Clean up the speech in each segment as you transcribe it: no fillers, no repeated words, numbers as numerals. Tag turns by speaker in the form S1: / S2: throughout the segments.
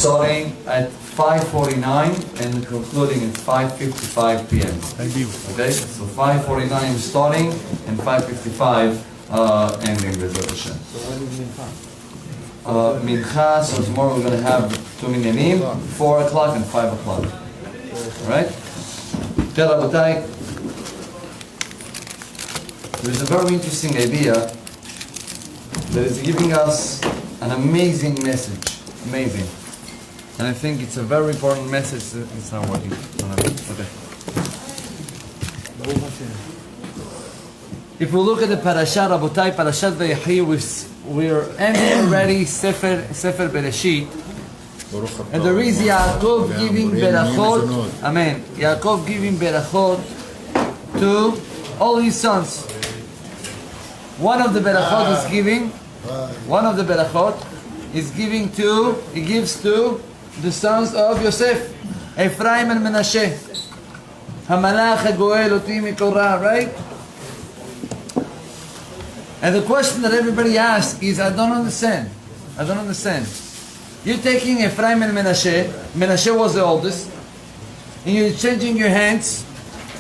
S1: starting at 5:49 and concluding at 5:55 p.m. Okay, so 5:49 starting and 5:55 ending the Hashem.
S2: So when is Mincha?
S1: Mincha, so tomorrow we're going to have 2 minyanim, 4 o'clock and 5 o'clock. Alright? Rabotai, there's a very interesting idea that is giving us an amazing message. Amazing. And I think it's a very important message. It's not working. Okay. If we look at the parasha, Rabotai, Parashat Vayechi, we're ending already Sefer Bereshit. And there is Yaakov giving berachot. Amen. Yaakov giving berachot to all his sons. One of the berachot he gives to the sons of Yosef, Ephraim and Menashe. Hamalach hagoel oti mikorah, right? And the question that everybody asks is, I don't understand. You're taking Ephraim and Menashe. Menashe was the oldest. And you're changing your hands.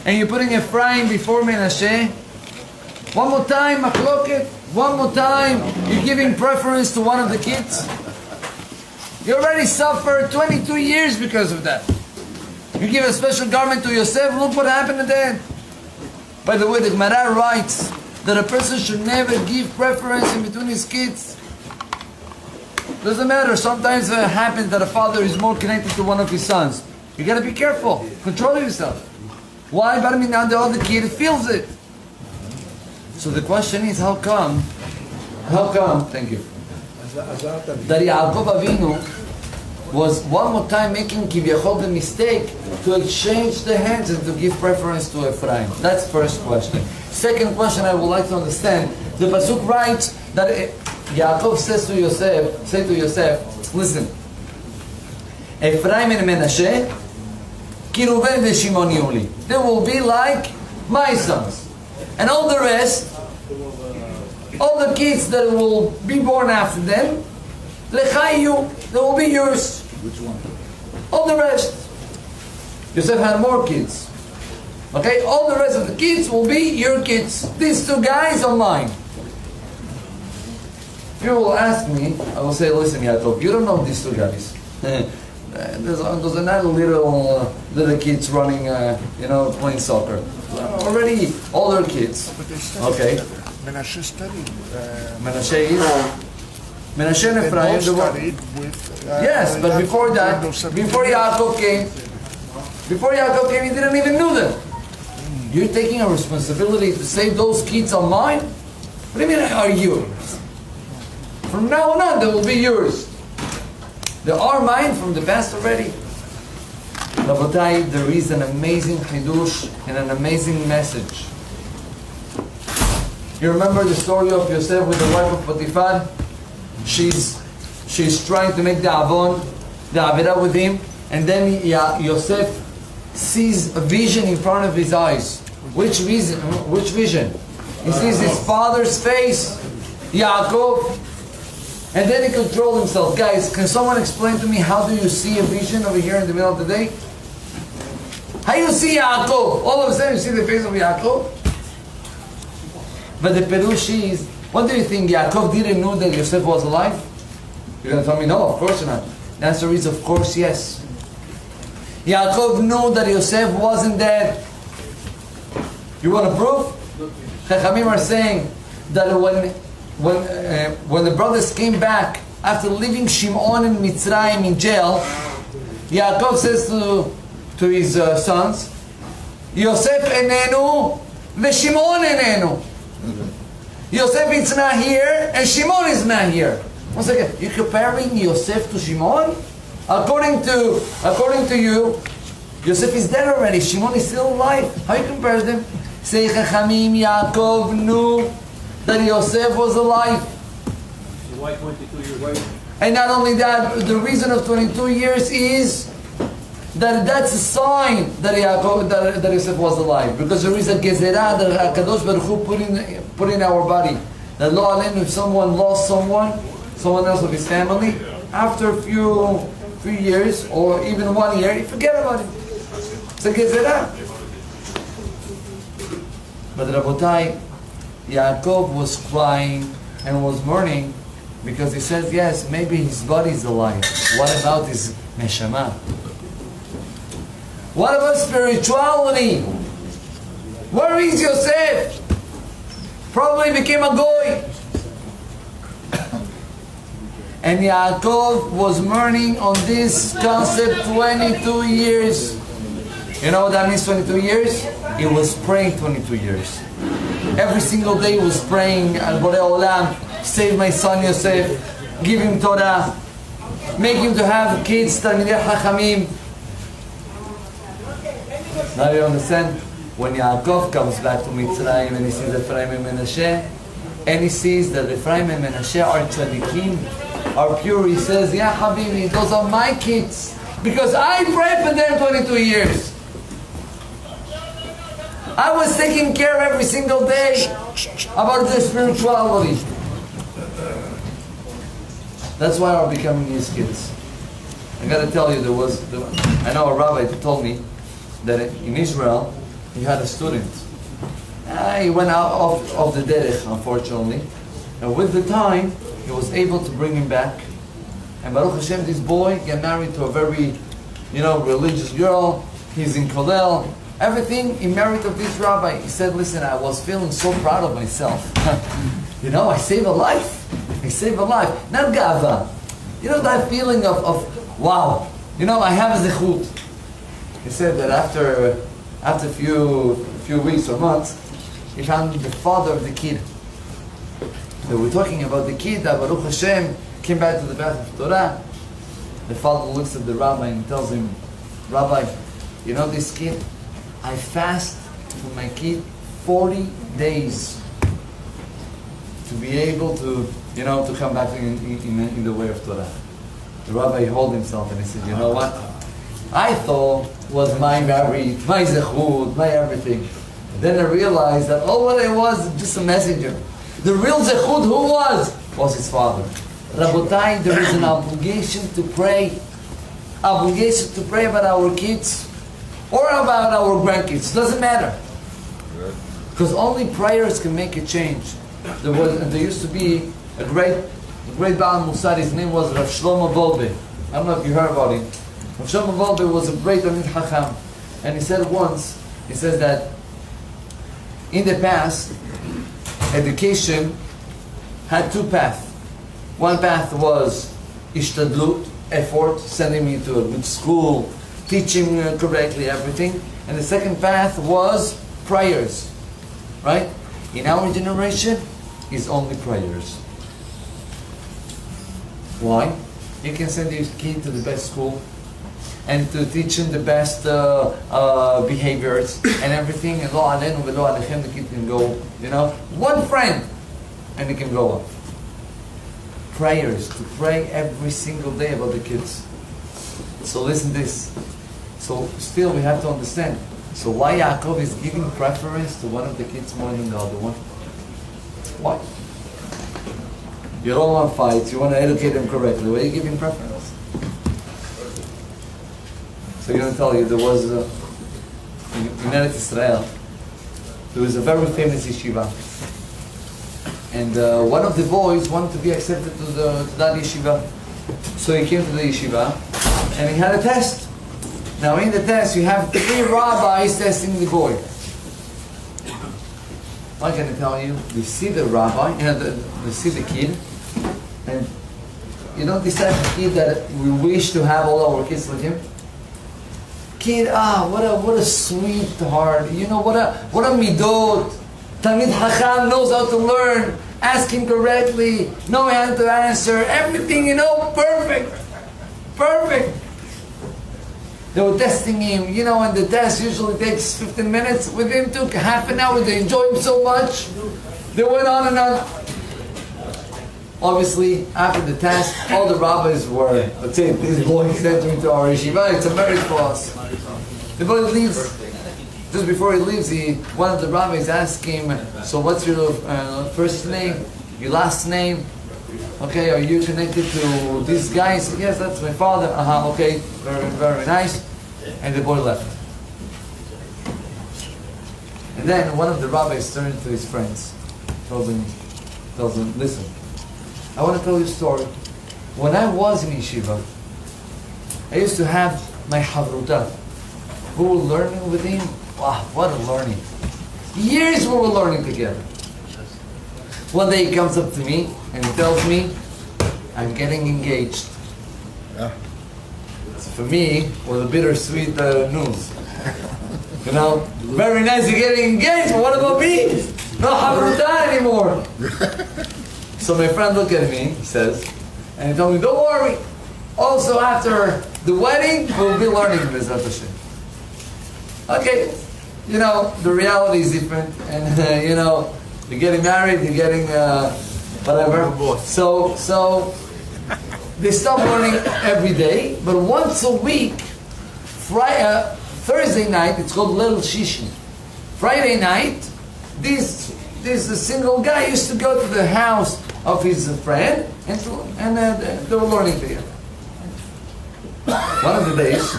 S1: And you're putting Ephraim before Menashe. One more time, machloket. One more time, you're giving preference to one of the kids. You already suffered 22 years because of that. You give a special garment to Yosef. Look what happened to that. By the way, the Gemara writes that a person should never give preference in between his kids. Doesn't matter. Sometimes it happens that a father is more connected to one of his sons. You got to be careful. Control yourself. Why? But I mean, now the other kid feels it. So the question is, how come? Thank you. That Yaakov Avinu was one more time making Kivyachol the mistake to exchange the hands and to give preference to Ephraim. That's first question. Second question I would like to understand. The Pasuk writes that Yaakov says to Yosef, listen, Ephraim and Menashe, Ki Ruven veShimon Yuli. They will be like my sons. And all the rest, all the kids that will be born after them, Lechayu, they will be yours.
S2: Which one?
S1: All the rest. Yosef had more kids. Okay, all the rest of the kids will be your kids. These 2 guys are mine. You will ask me, I will say, listen, Yaakov, you don't know these 2 guys. There's another little kids running, playing soccer. Already older kids. Okay.
S3: Menashe studied.
S1: Menashe and Ephraim.
S3: They both studied with.
S1: Yes, but before that, before Yaakov came, he didn't even know them. You're taking a responsibility to say those kids are mine? What do you mean are yours? From now on, they will be yours. They are mine from the past already. Rabotai, there is an amazing chidush and an amazing message. You remember the story of Yosef with the wife of Potiphar? She's trying to make the Aventura with him, and then Yosef sees a vision in front of his eyes. Which vision? He sees his father's face, Yaakov, and then he controlled himself. Guys, can someone explain to me how do you see a vision over here in the middle of the day? How you see Yaakov? All of a sudden you see the face of Yaakov? But the Perush is, what do you think? Yaakov didn't know that Yosef was alive? You're going to tell me, no, of course not. The answer is, of course, yes. Yaakov knew that Yosef wasn't dead. You want a proof? Chachamim are saying that when the brothers came back after leaving Shimon and Mitzrayim in jail, Yaakov says to his sons, Yosef enenu veShimon enenu. Yosef is not here and Shimon is not here. One second, you're comparing Yosef to Shimon? According to you, Yosef is dead already. Shimon is still alive. How you compare them? Say Chachamim, Yaakov knew that Yosef was alive.
S4: Why 22 years?
S1: And not only that, the reason of 22 years is that's a sign that Yosef was alive. Because there is a gezerah that HaKadosh Baruch Hu put in our body. That lo alenu, if someone lost someone else of his family, after a few few years, or even 1 year, you forget about it. So get it up. But Rabotai, Yaakov was crying and was mourning because he says, yes, maybe his body is alive. What about his neshama? What about spirituality? Where is Yosef? Probably became a goy. And Yaakov was mourning on this concept 22 years. You know what that means, 22 years? He was praying 22 years. Every single day he was praying, Al Borei Olam, save my son Yosef, give him Torah, make him to have kids, Talmidei Chachamim. Now you understand? When Yaakov comes back to Mitzrayim and he sees Ephraim and Menashe, and he sees that Ephraim and Menashe are tzaddikim, are pure, he says, yeah, Habibi, those are my kids, because I prayed for them 22 years. I was taking care every single day about their spirituality. That's why I'm becoming his kids. I got to tell you, I know a rabbi told me that in Israel, he had a student. He went out of the derech, unfortunately. And with the time, he was able to bring him back. And Baruch Hashem, this boy got married to a very, religious girl. He's in Kollel. Everything he married to this rabbi. He said, listen, I was feeling so proud of myself. I saved a life. I saved a life. Not gava. That feeling of wow. I have a zechut. He said that after a few weeks or months, he found the father of the kid. They were talking about the kid that Baruch Hashem came back to the path of Torah. The father looks at the rabbi and tells him, Rabbi, this kid? I fast for my kid 40 days to be able to, to come back in the way of Torah. The rabbi held himself and he said, you know what? I thought was my merit, my zechut, my everything. Then I realized that all what I was just a messenger. The real zechut, who was his father. Rabotai, there is an obligation to pray. Obligation to pray about our kids or about our grandkids. Doesn't matter. Because only prayers can make a change. There used to be a great Baal Musar. His name was Rav Shlomo Volbe. I don't know if you heard about him. Rav Shlomo Volbe was a great Talmid Chacham. And he said once, he says that in the past, education had two paths. One path was ishtadlut, effort, sending me to a good school, teaching correctly everything. And the second path was prayers. Right? In our generation, it's only prayers. Why? You can send your kid to the best school and to teach him the best behaviors and everything. And lo aleinu velo alechem, the kid can go, one friend, and he can go up. Prayers, to pray every single day about the kids. So listen to this. So still we have to understand. So why Yaakov is giving preference to one of the kids more than the other one? Why? You don't want fights, you want to educate them correctly. Why are you giving preference? So I'm going to tell you, there was, in Eretz Israel, there was a very famous yeshiva. And one of the boys wanted to be accepted to that yeshiva. So he came to the yeshiva, and he had a test. Now in the test, you have 3 rabbis testing the boy. What can I tell you? They see the rabbi, they see the kid, and this type of kid that we wish to have all our kids like him. Kid, what a sweet heart. What a midot. Talmid Chacham knows how to learn, asking correctly, knowing how to answer, everything, perfect. Perfect. They were testing him, and the test usually takes 15 minutes. With him, took half an hour. They enjoyed him so much. They went on and on. Obviously, after the test, all the rabbis were, let's say, this boy sent him to our yeshiva. It's a merit for us. The boy leaves. Just before he leaves, one of the rabbis asked him, so what's your first name, your last name? Okay, are you connected to this guy? He said, yes, that's my father. Okay, very, very nice. And the boy left. And then one of the rabbis turned to his friends, tells them, listen, I want to tell you a story. When I was in yeshiva, I used to have my Aventura, who were learning with him. Wow, what a learning. Years we were learning together. One day he comes up to me and he tells me, I'm getting engaged.
S3: Yeah.
S1: So for me, it was a bittersweet news. You know, very nice you're getting engaged, but what about me? No Aventura anymore. So my friend looked at me, he says, and he told me, don't worry. Also after the wedding, we'll be learning B'ezrat Hashem. Okay, you know, the reality is different, and you know, you're getting married, you're getting whatever. So they stop learning every day, but once a week, Thursday night, it's called Little Shishin. Friday night, this single guy used to go to the house of his friend, and they were learning together. One of the days,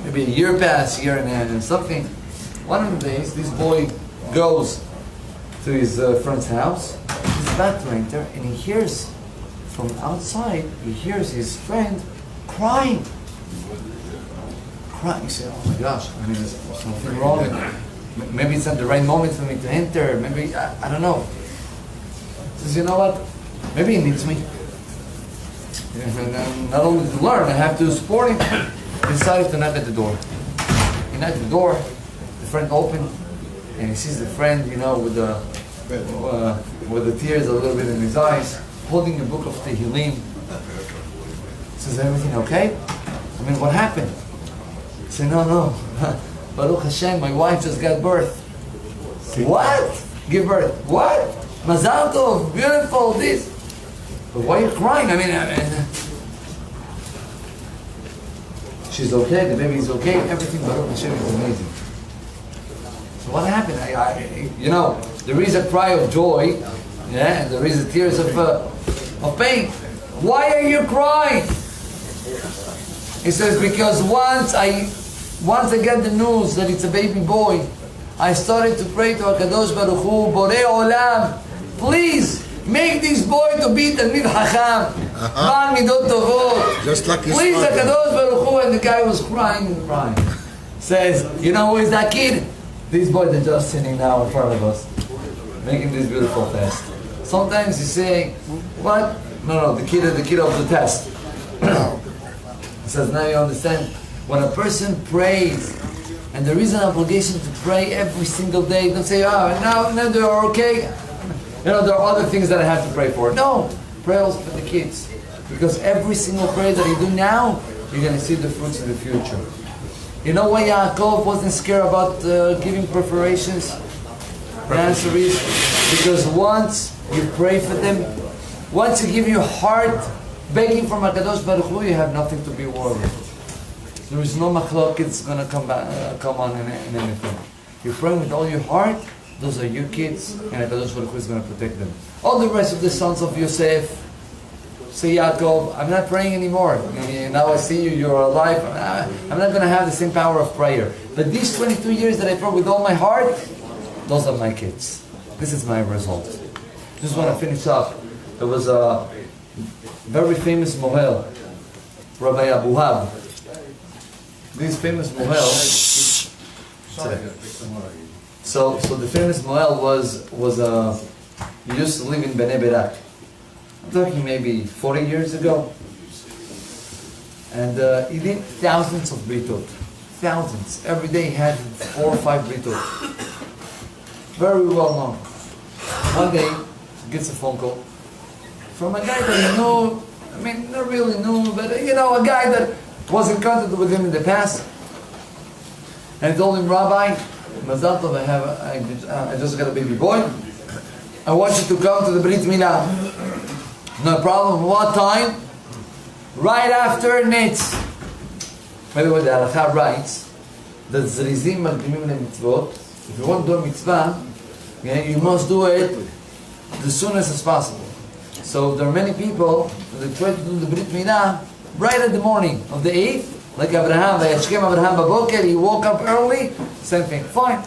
S1: maybe a year passed, year and something. One of the days, this boy goes to his friend's house. He's about to enter, and he hears from outside. He hears his friend crying. He said, "Oh my gosh! I mean, there's something wrong. Maybe it's not the right moment for me to enter. Maybe I don't know." He says, "You know what? Maybe he needs me. And not only to learn, I have to support him." He decided to knock at the door. He knocked at the door. The friend opened, and he sees the friend, you know, with the tears a little bit in his eyes, holding a book of Tehillim. He says, "Everything okay? I mean, what happened?" He said, "No. Baruch Hashem, my wife just got birth." "What? Give birth? What? Mazal tov, beautiful, this." "But why are you crying? I mean, she's okay, the baby is okay, everything Baruch Hashem is amazing." So what happened? You know, there is a cry of joy, yeah, and there is a tears of pain. "Why are you crying?" He says, "Because once I got the news that it's a baby boy, I started to pray to HaKadosh Baruch Hu, Borei Olam, please make this boy to be Talmid Chacham, Ba'al Midot Tovot.
S3: Just like his
S1: Please,
S3: father.
S1: HaKadosh Baruch Hu." And the guy was crying and crying. Says, "You know who is that kid? This boy that's just sitting now in front of us, making this beautiful test." Sometimes you say, "What? No, the kid of the test." He says, now you understand. When a person prays, and there is an obligation to pray every single day, don't say, now they're okay. You know, there are other things that I have to pray for. No, pray also for the kids. Because every single prayer that you do now, you're going to see the fruits in the future. You know why Yaakov wasn't scared about giving preparations? The answer is because once you pray for them, once you give your heart begging from HaKadosh Baruch Hu, you have nothing to be worried. There is no machlok it's going to come on in anything. You're praying with all your heart, those are your kids, and HaKadosh Baruch Hu is going to protect them. All the rest of the sons of Yosef, say Yaakov, I'm not praying anymore. Now I see you, you're alive. I'm not going to have the same power of prayer. But these 22 years that I pray with all my heart, those are my kids. This is my result. Just want to finish up. There was a very famous mohel, Rabbi Abuhab. This famous mohel. So the famous mohel was he used to live in Bnei Berak. I'm talking maybe 40 years ago. And he did thousands of britot. Thousands. Every day he had 4 or 5 britot. Very well known. One day, he gets a phone call from a guy that he knew, I mean, not really knew, but you know, a guy that was in contact with him in the past. And he told him, "Rabbi, Mazal tov, I just got a baby boy. I want you to come to the Brit Milah." "No problem. What time?" "Right after Netz." By the way, the Halakha writes that Zrizim Magdimim LeMitzvot. If you want to do a mitzvah, you must do it the soonest as possible. So there are many people that try to do the Brit Milah right at the morning of the 8th, like Abraham, he woke up early, same thing, fine.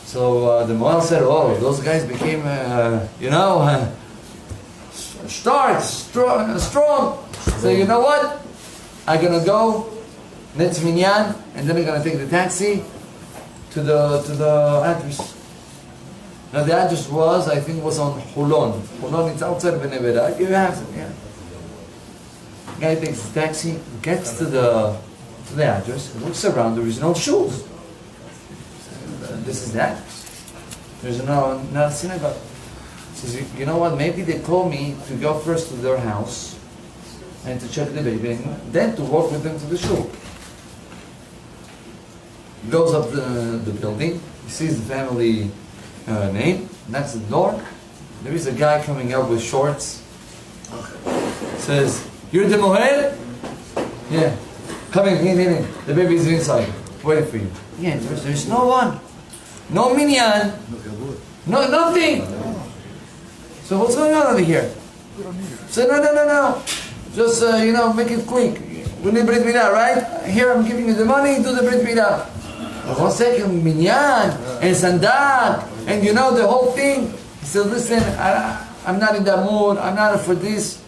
S1: So the Moel said, oh, those guys became, strong. So you know what? I'm going to go, Netz Minyan, and then I'm going to take the taxi to the address. Now the address was, I think, was on Hulon. Hulon, it's outside of Benevera. You have it, yeah. Guy takes the taxi, gets to the address, looks around, there is no shoes. This is the address. There's not a synagogue. Says, you know what, maybe they told me to go first to their house and to check the baby, and then to walk with them to the shul. He goes up the building, he sees the family name, knocks at the door. There is a guy coming up with shorts. Says, you're the Mohel? Yeah. Come in. The baby is inside, waiting for you. Yeah, there's no one. No minyan. No, nothing. So what's going on over here? So no. Just, make it quick. We need Brit Milah, right? Here I'm giving you the money, do the Brit Milah. 1 second, minyan, and sandak, and the whole thing. He said, listen, I'm not in that mood, I'm not for this.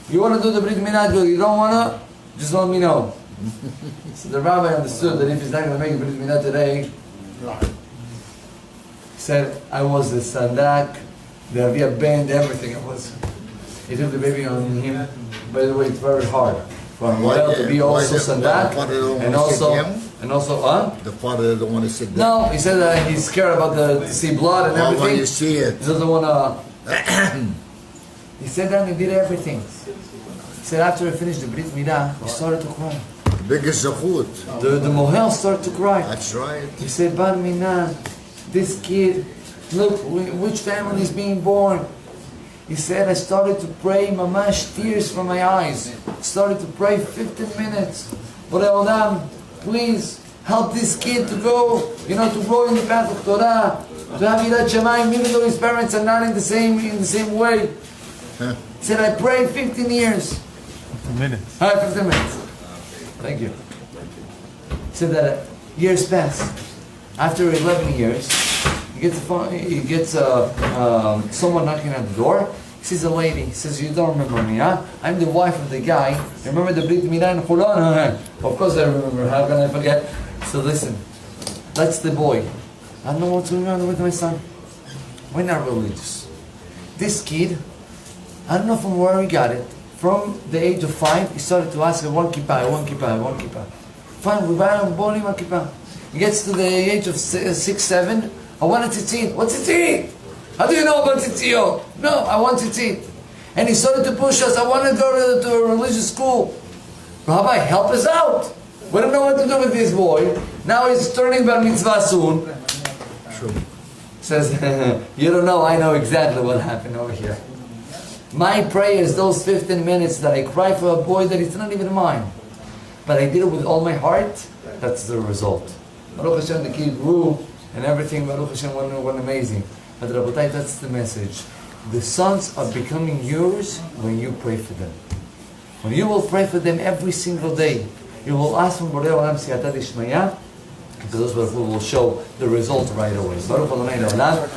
S1: You want to do the Brit Milah, good. You don't want to, just let me know. So the rabbi understood that if he's not going to make a Brit Milah today, he said, I was the sandak, the Avia band, everything. He took the baby on him. By the way, it's very hard for him to be also sandak, and also,
S2: the father doesn't want to sit down.
S1: No, he said that he's scared about to see blood and everything.
S2: When you see it.
S1: He doesn't want to. He sat down and did everything. He said after he finished the Brit Milah, he started to cry.
S2: Biggest zachut.
S1: The Mohel started to cry.
S2: That's right.
S1: He said, Bar Minah, this kid, look, which family is being born? He said, I started to pray, mamash, tears from my eyes. Started to pray 15 minutes. Borei Olam, please help this kid to go, to grow in the path of Torah, to have Yirat Shamayim, even though his parents are not in the same way. He said, I prayed 15 years.
S3: 15 minutes.
S1: 15 minutes. Thank you. He said that years pass. After 11 years, he gets someone knocking at the door. He sees a lady. He says, you don't remember me, huh? I'm the wife of the guy. Remember the Brit Milah in Hulon? Of course I remember. How can I forget? So listen, that's the boy. I don't know what's going on with my son. We're not religious. This kid, I don't know from where he got it. From the age of 5, he started to ask, one kippah. Fine, we buy him one kippah. He gets to the age of 6, 7. I want a tzitzit. What's tzitzit? How do you know about tzitzit? No, I want tzitzit. And he started to push us. I want to go to a religious school. Rabbi, help us out. We don't know what to do with this boy. Now he's turning bar mitzvah soon.
S2: True.
S1: Says, you don't know, I know exactly what happened over here. My prayer is those 15 minutes that I cry for a boy that is not even mine. But I did it with all my heart. That's the result. Baruch Hashem, the kid grew and everything. Baruch Hashem, went amazing. But Rabotai, that's the message. The sons are becoming yours when you pray for them. When you will pray for them every single day, you will ask from Borei Olam Siyata Dishmaya, because those will show the result right away. Baruch Adonai Le'olam.